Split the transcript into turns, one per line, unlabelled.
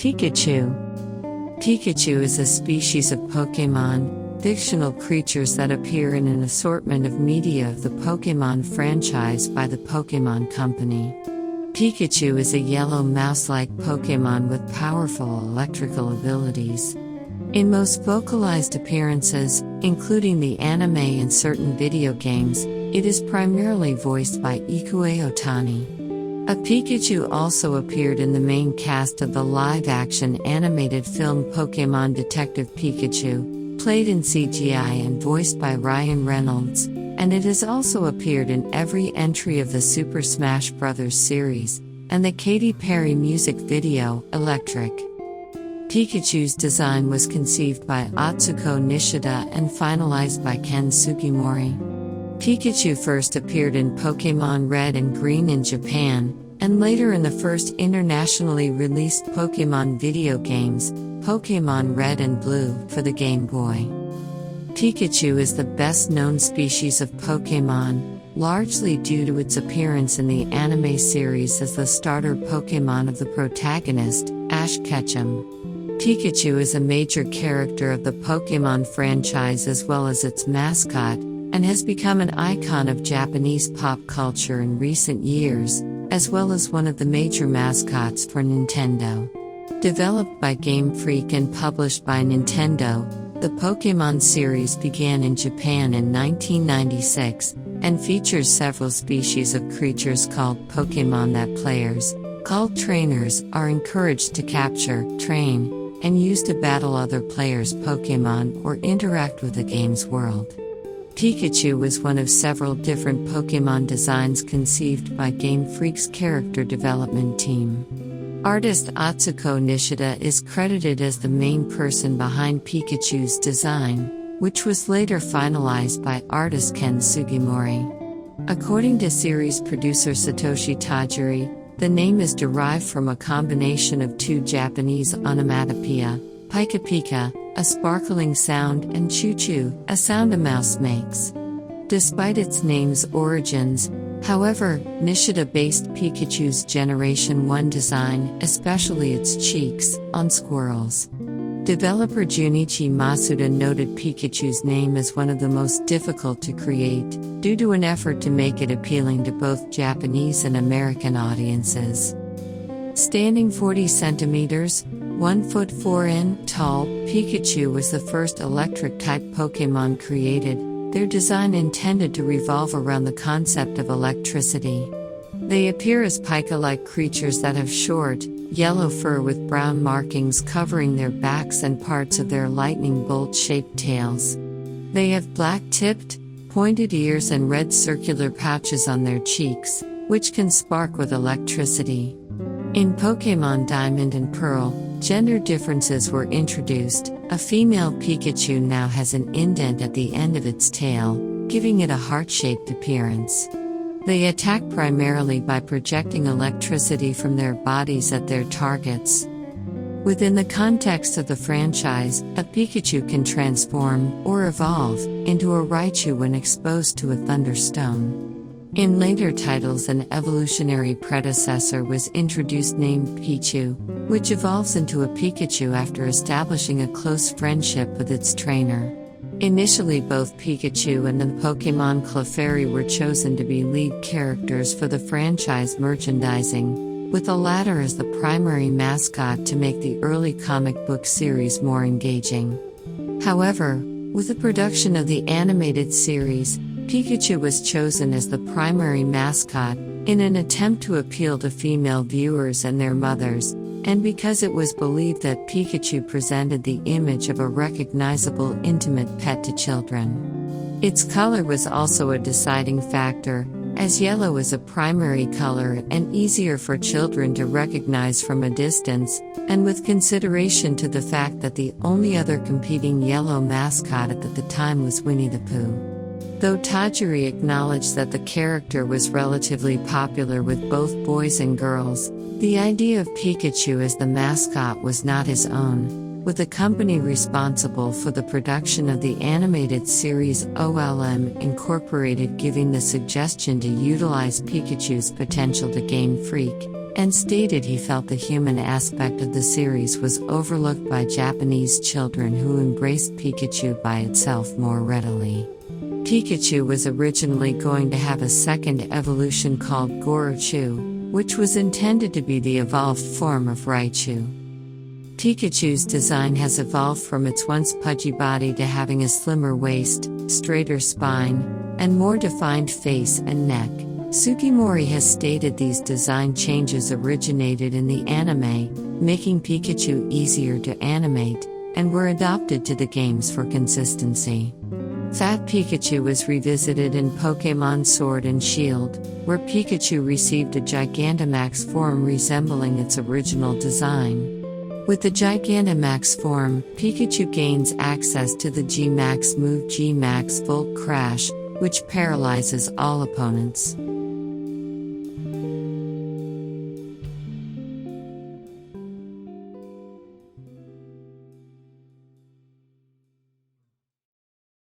Pikachu. Pikachu is a species of Pokémon, fictional creatures that appear in an assortment of media of the Pokémon franchise by the Pokémon Company. Pikachu is a yellow mouse-like Pokémon with powerful electrical abilities. In most vocalized appearances, including the anime and certain video games, it is primarily voiced by Ikue Otani. A Pikachu also appeared in the main cast of the live-action animated film Pokémon Detective Pikachu, played in CGI and voiced by Ryan Reynolds, and it has also appeared in every entry of the Super Smash Bros. Series, and the Katy Perry music video, Electric. Pikachu's design was conceived by Atsuko Nishida and finalized by Ken Sugimori. Pikachu first appeared in Pokémon Red and Green in Japan, and later in the first internationally released Pokémon video games, Pokémon Red and Blue, for the Game Boy. Pikachu is the best-known species of Pokémon, largely due to its appearance in the anime series as the starter Pokémon of the protagonist, Ash Ketchum. Pikachu is a major character of the Pokémon franchise as well as its mascot, and has become an icon of Japanese pop culture in recent years, as well as one of the major mascots for Nintendo. Developed by Game Freak and published by Nintendo, the Pokémon series began in Japan in 1996, and features several species of creatures called Pokémon that players, called trainers, are encouraged to capture, train, and use to battle other players' Pokémon or interact with the game's world. Pikachu was one of several different Pokémon designs conceived by Game Freak's character development team. Artist Atsuko Nishida is credited as the main person behind Pikachu's design, which was later finalized by artist Ken Sugimori. According to series producer Satoshi Tajiri, the name is derived from a combination of two Japanese onomatopoeia, pika pika, a sparkling sound, and choo choo, a sound a mouse makes. Despite its name's origins, however, Nishida based Pikachu's Generation 1 design, especially its cheeks, on squirrels. Developer Junichi Masuda noted Pikachu's name as one of the most difficult to create, due to an effort to make it appealing to both Japanese and American audiences. Standing 40 centimeters, 1 foot 4 in tall, Pikachu was the first electric-type Pokémon created, their design intended to revolve around the concept of electricity. They appear as pika-like creatures that have short, yellow fur with brown markings covering their backs and parts of their lightning bolt-shaped tails. They have black-tipped, pointed ears and red circular pouches on their cheeks, which can spark with electricity. In Pokémon Diamond and Pearl, gender differences were introduced. A female Pikachu now has an indent at the end of its tail, giving it a heart-shaped appearance. They attack primarily by projecting electricity from their bodies at their targets. Within the context of the franchise, a Pikachu can transform, or evolve, into a Raichu when exposed to a thunderstone. In later titles, an evolutionary predecessor was introduced named Pichu, which evolves into a Pikachu after establishing a close friendship with its trainer. Initially, both Pikachu and the Pokémon Clefairy were chosen to be lead characters for the franchise merchandising, with the latter as the primary mascot to make the early comic book series more engaging. However, with the production of the animated series, Pikachu was chosen as the primary mascot, in an attempt to appeal to female viewers and their mothers, and because it was believed that Pikachu presented the image of a recognizable intimate pet to children. Its color was also a deciding factor, as yellow is a primary color and easier for children to recognize from a distance, and with consideration to the fact that the only other competing yellow mascot at the time was Winnie the Pooh. Though Tajiri acknowledged that the character was relatively popular with both boys and girls, the idea of Pikachu as the mascot was not his own, with the company responsible for the production of the animated series OLM Incorporated giving the suggestion to utilize Pikachu's potential to Game Freak, and stated he felt the human aspect of the series was overlooked by Japanese children who embraced Pikachu by itself more readily. Pikachu was originally going to have a second evolution called Gorochu, which was intended to be the evolved form of Raichu. Pikachu's design has evolved from its once pudgy body to having a slimmer waist, straighter spine, and more defined face and neck. Sugimori has stated these design changes originated in the anime, making Pikachu easier to animate, and were adopted to the games for consistency. Fat Pikachu was revisited in Pokémon Sword and Shield, where Pikachu received a Gigantamax form resembling its original design. With the Gigantamax form, Pikachu gains access to the G-Max move G-Max Volt Crash, which paralyzes all opponents.